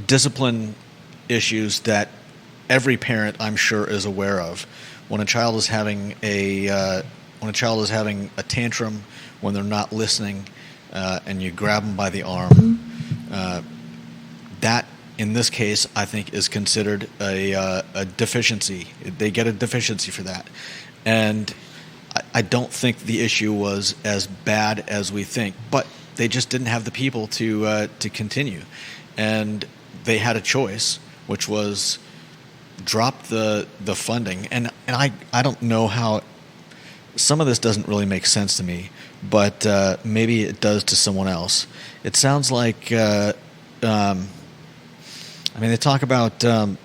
discipline issues that every parent, I'm sure, is aware of. When a child is having a tantrum, when they're not listening, and you grab them by the arm, that, in this case, I think is considered a deficiency. They get a deficiency for that. And I don't think the issue was as bad as we think, but they just didn't have the people to continue. And they had a choice, which was drop the funding. And I don't know how, some of this doesn't really make sense to me, but maybe it does to someone else. It sounds like, they talk about the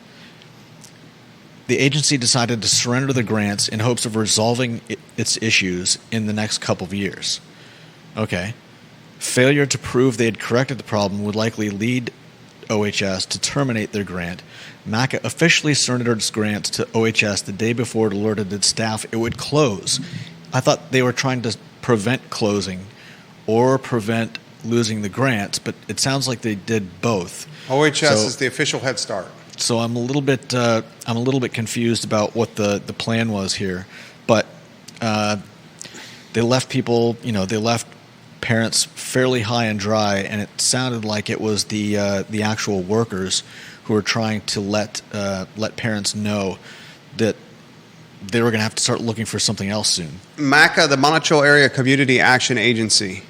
agency decided to surrender the grants in hopes of resolving its issues in the next couple of years. Okay. Failure to prove they had corrected the problem would likely lead OHS to terminate their grant. MACA officially surrendered its grants to OHS the day before it alerted its staff it would close. I thought they were trying to prevent closing or prevent losing the grants, but it sounds like they did both. OHS is the official Head Start. So I'm a little bit confused about what the plan was here, but they left people, they left parents fairly high and dry, and it sounded like it was the actual workers who were trying to let parents know that they were going to have to start looking for something else soon. MACA, the Monticello Area Community Action Agency.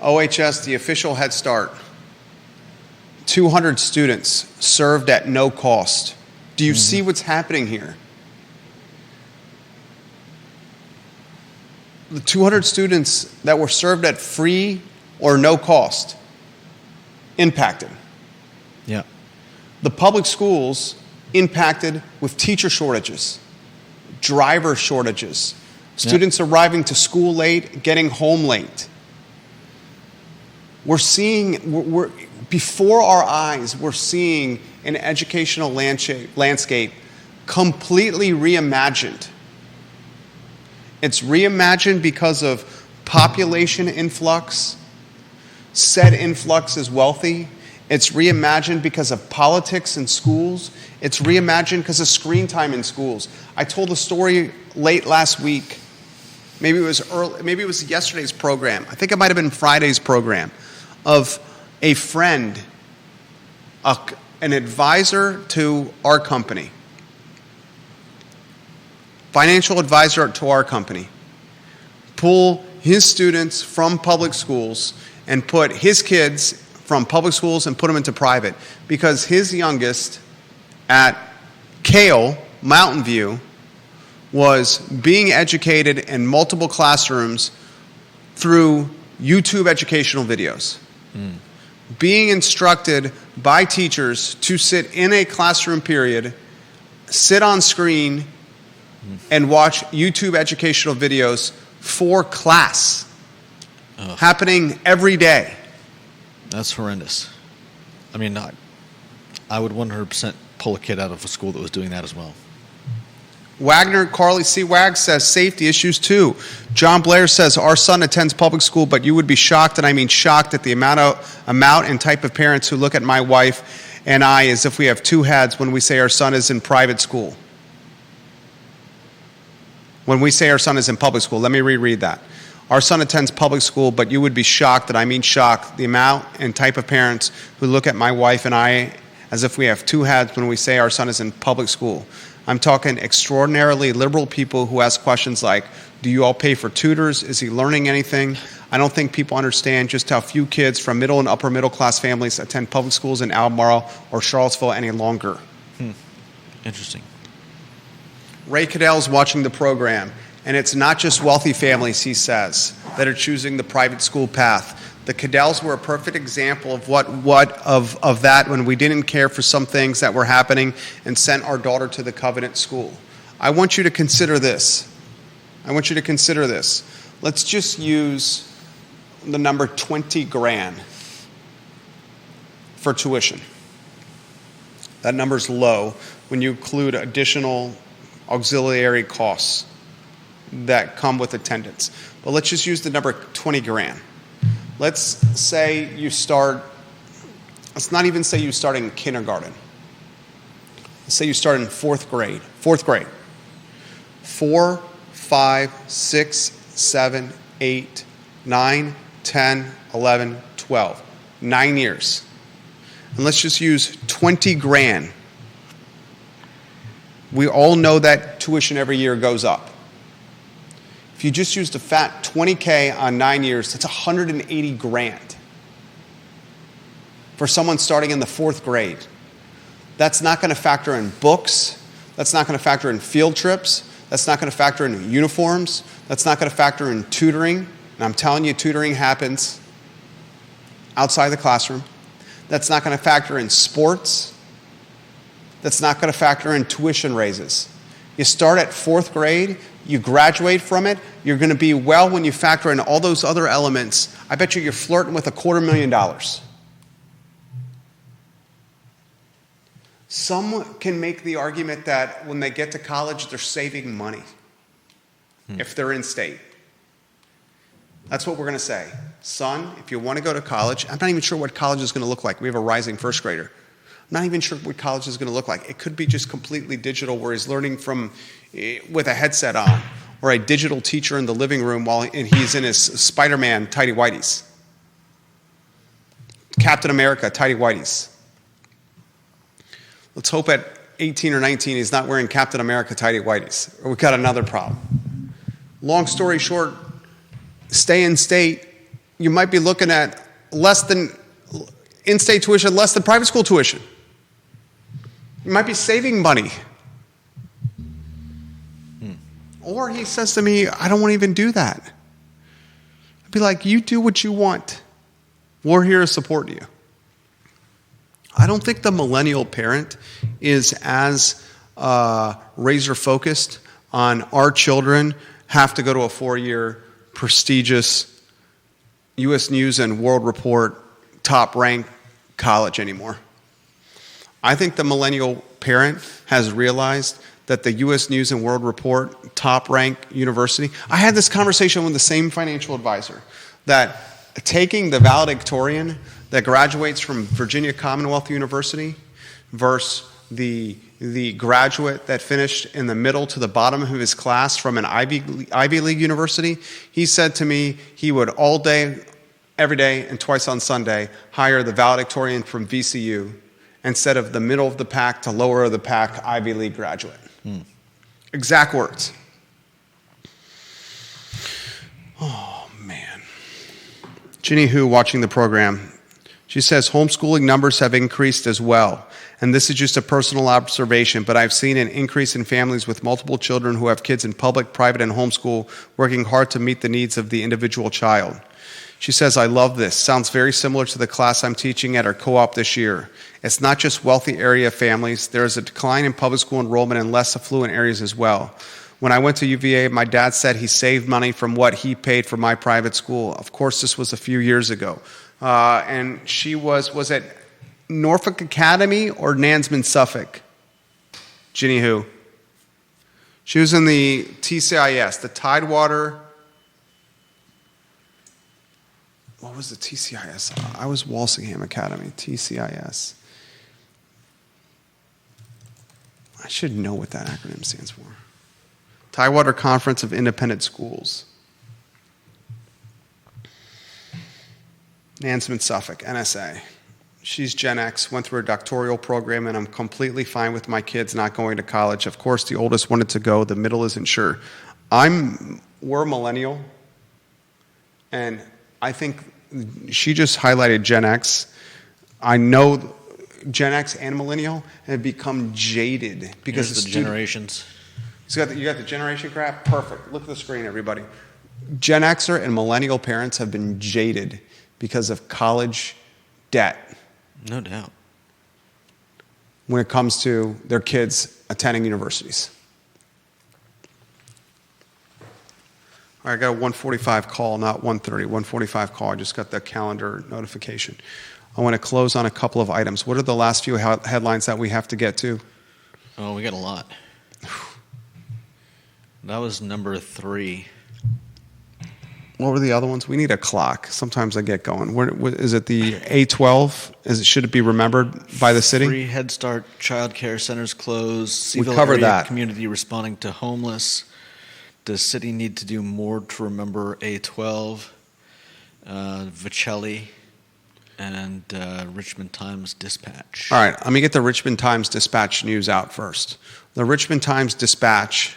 OHS, the official Head Start. 200 students served at no cost. Do you see what's happening here? The 200 students that were served at free or no cost impacted. Yeah. The public schools impacted with teacher shortages, driver shortages, students arriving to school late, getting home late. We're before our eyes, we're seeing an educational landscape completely reimagined. It's reimagined because of population influx. Said influx is wealthy. It's reimagined because of politics in schools. It's reimagined because of screen time in schools. I told a story late last week. Maybe it was yesterday's program. I think it might have been Friday's program, of a friend, an advisor to our company, financial advisor to our company, pull his students from public schools and put his kids from public schools and put them into private because his youngest at Cale, Mountain View, was being educated in multiple classrooms through YouTube educational videos. Being instructed by teachers to sit in a classroom period, sit on screen, and watch YouTube educational videos for class. Happening every day. That's horrendous. I mean, I would 100% pull a kid out of a school that was doing that as well. Wagner, Carly C. Wag says safety issues too. John Blair says our son attends public school, but you would be shocked, and I mean shocked, at the amount and type of parents who look at my wife and I as if we have two heads when we say our son is in private school. When we say our son is in public school, let me reread that. Our son attends public school, but you would be shocked, and I mean shocked, the amount and type of parents who look at my wife and I as if we have two heads when we say our son is in public school. I'm talking extraordinarily liberal people who ask questions like, do you all pay for tutors? Is he learning anything? I don't think people understand just how few kids from middle and upper middle class families attend public schools in Albemarle or Charlottesville any longer. Interesting. Ray Cadell's watching the program, and it's not just wealthy families, he says, that are choosing the private school path. The Cadells were a perfect example of that when we didn't care for some things that were happening and sent our daughter to the Covenant School. I want you to consider this. Let's just use the number 20 grand for tuition. That number's low when you include additional auxiliary costs that come with attendance. But let's just use the number 20 grand. Let's say you start, let's not even say you start in kindergarten. Let's say you start in fourth grade. 4, 5, 6, 7, 8, 9, 10, 11, 12. 9 years. And let's just use 20 grand. We all know that tuition every year goes up. If you just used a fat 20K on 9 years, that's 180 grand for someone starting in the fourth grade. That's not going to factor in books. That's not going to factor in field trips. That's not going to factor in uniforms. That's not going to factor in tutoring. And I'm telling you, tutoring happens outside the classroom. That's not going to factor in sports. That's not going to factor in tuition raises. You start at fourth grade, you graduate from it, you're going to be well when you factor in all those other elements. I bet you're flirting with $250,000. Some can make the argument that when they get to college, they're saving money if they're in state. That's what we're going to say. Son, if you want to go to college, I'm not even sure what college is going to look like. We have a rising first grader. I'm not even sure what college is going to look like. It could be just completely digital where he's learning with a headset on, or a digital teacher in the living room while he's in his Spider-Man tighty whities. Captain America tighty whities. Let's hope at 18 or 19 he's not wearing Captain America tighty whities, or we've got another problem. Long story short, stay in state, you might be looking at less than in-state tuition, less than private school tuition. You might be saving money. Or he says to me, I don't want to even do that. I'd be like, you do what you want. We're here to support you. I don't think the millennial parent is as razor-focused on our children have to go to a 4-year prestigious U.S. News and World Report top-ranked college anymore. I think the millennial parent has realized that the U.S. News and World Report top-ranked university. I had this conversation with the same financial advisor that taking the valedictorian that graduates from Virginia Commonwealth University versus the graduate that finished in the middle to the bottom of his class from an Ivy League university, he said to me he would all day, every day, and twice on Sunday hire the valedictorian from VCU instead of the middle of the pack to lower of the pack Ivy League graduate. Exact words. Oh, man. Ginny Hu watching the program. She She says homeschooling numbers have increased as well. And this is just a personal observation, but I've seen an increase in families with multiple children who have kids in public, private, and homeschool working hard to meet the needs of the individual child. She says, I love this. Sounds very similar to the class I'm teaching at our co-op this year. It's not just wealthy area families. There is a decline in public school enrollment in less affluent areas as well. When I went to UVA, my dad said he saved money from what he paid for my private school. Of course, this was a few years ago. And she was at Norfolk Academy or Nansman Suffolk? Ginny who? She was in the TCIS, the Tidewater. What was the TCIS? I was Walsingham Academy, TCIS. I should know what that acronym stands for. Tidewater Conference of Independent Schools. Nansman Suffolk, NSA. She's Gen X, went through a doctoral program, and I'm completely fine with my kids not going to college. Of course, the oldest wanted to go. The middle isn't sure. We're millennial, and I think she just highlighted Gen X. I know Gen X and millennial have become jaded because the generations. You got the generation crap? Perfect. Look at the screen, everybody. Gen Xer and millennial parents have been jaded because of college debt. No doubt. When it comes to their kids attending universities. All right, I got a 145 call, not 130. 145 call. I just got the calendar notification. I want to close on a couple of items. What are the last few headlines that we have to get to? Oh, we got a lot. That was number 3. What were the other ones? We need a clock. Sometimes I get going. Is it the A12? Should it be remembered by the city? Free Head Start child care centers closed. CVille covered area that. Community responding to homeless. Does city need to do more to remember A12? Vocelli and Richmond Times Dispatch. All right, let me get the Richmond Times Dispatch news out first. The Richmond Times Dispatch,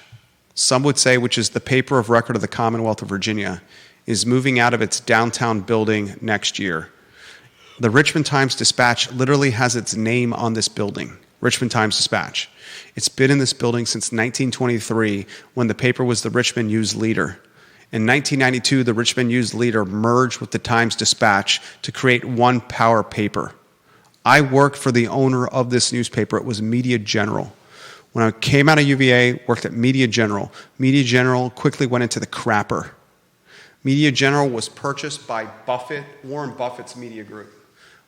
some would say, which is the paper of record of the Commonwealth of Virginia, is moving out of its downtown building next year. The Richmond Times Dispatch literally has its name on this building, Richmond Times Dispatch. It's been in this building since 1923 when the paper was the Richmond News Leader. In 1992, the Richmond News Leader merged with the Times Dispatch to create one power paper. I worked for the owner of this newspaper. It was Media General. When I came out of UVA, worked at Media General. Media General quickly went into the crapper. Media General was purchased by Warren Buffett's media group.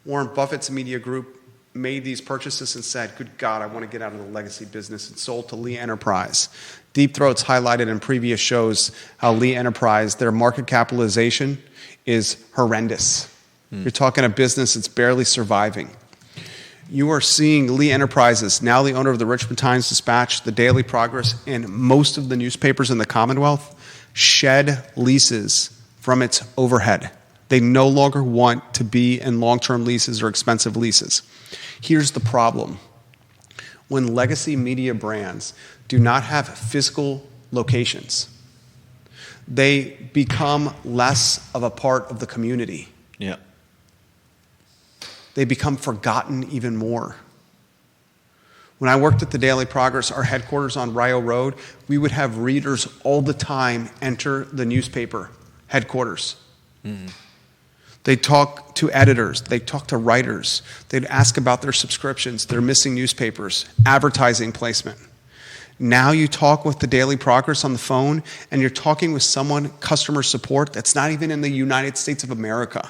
Warren Buffett's media group made these purchases and said, good God, I want to get out of the legacy business, and sold to Lee Enterprise. Deep Throats highlighted in previous shows how Lee Enterprise, their market capitalization is horrendous. You're talking a business that's barely surviving. You are seeing Lee Enterprises, now the owner of the Richmond Times Dispatch, the Daily Progress, and most of the newspapers in the Commonwealth, shed leases from its overhead. They no longer want to be in long-term leases or expensive leases. Here's the problem. When legacy media brands do not have physical locations, they become less of a part of the community. Yeah. They become forgotten even more. When I worked at the Daily Progress, our headquarters on Rio Road, we would have readers all the time enter the newspaper headquarters. Mm-hmm. They'd talk to editors. They'd talk to writers. They'd ask about their subscriptions, their missing newspapers, advertising placement. Now you talk with the Daily Progress on the phone, and you're talking with someone, customer support, that's not even in the United States of America.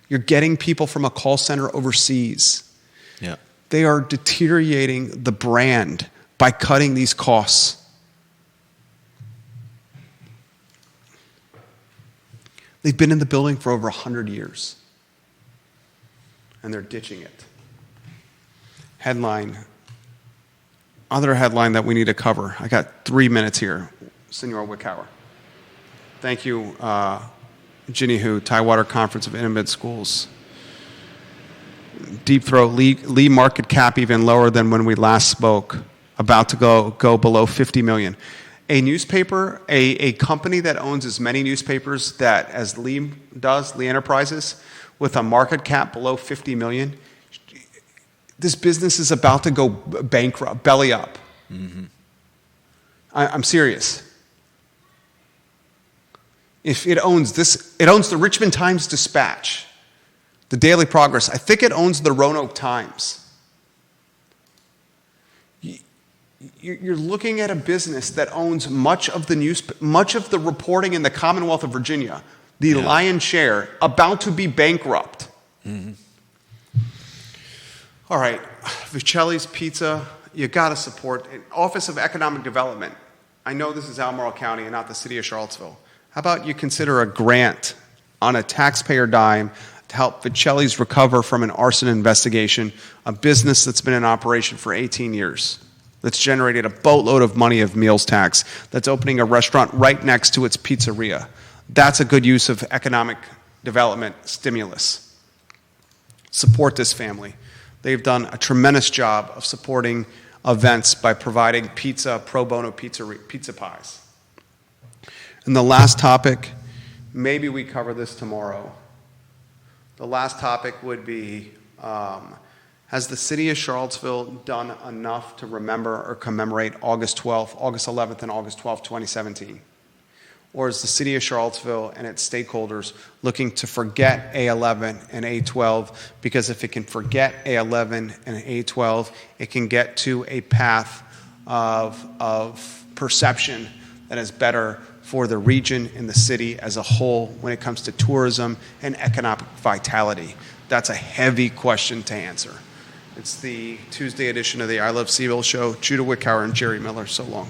You're getting people from a call center overseas. Yeah. They are deteriorating the brand by cutting these costs. They've been in the building for over 100 years, and they're ditching it. Other headline that we need to cover. I got 3 minutes here, Senor Wickhauer. Thank you, Ginny Hu, Tidewater Conference of Independent Schools. Deep Throat, Lee market cap even lower than when we last spoke, about to go below 50 million. A newspaper, a company that owns as many newspapers as Lee does, Lee Enterprises, with a market cap below 50 million, this business is about to go bankrupt, belly up. Mm-hmm. I'm serious. If it owns this, it owns the Richmond Times-Dispatch, the Daily Progress. I think it owns the Roanoke Times. You're looking at a business that owns much of the reporting in the Commonwealth of Virginia, the lion's share, about to be bankrupt. Mm-hmm. All right, Vocelli's Pizza, you got to support it. Office of Economic Development. I know this is Albemarle County and not the city of Charlottesville. How about you consider a grant on a taxpayer dime to help Vocelli's recover from an arson investigation, a business that's been in operation for 18 years, that's generated a boatload of money of meals tax, that's opening a restaurant right next to its pizzeria. That's a good use of economic development stimulus. Support this family. They've done a tremendous job of supporting events by providing pizza, pro bono pizza pies. And the last topic, maybe we cover this tomorrow. The last topic would be, has the city of Charlottesville done enough to remember or commemorate August 12th, August 11th, and August 12th, 2017? Or is the city of Charlottesville and its stakeholders looking to forget A11 and A12? Because if it can forget A11 and A12, it can get to a path of perception that is better for the region and the city as a whole when it comes to tourism and economic vitality. That's a heavy question to answer. It's the Tuesday edition of the I Love CVille Show. Judah Wickhauer and Jerry Miller. So long.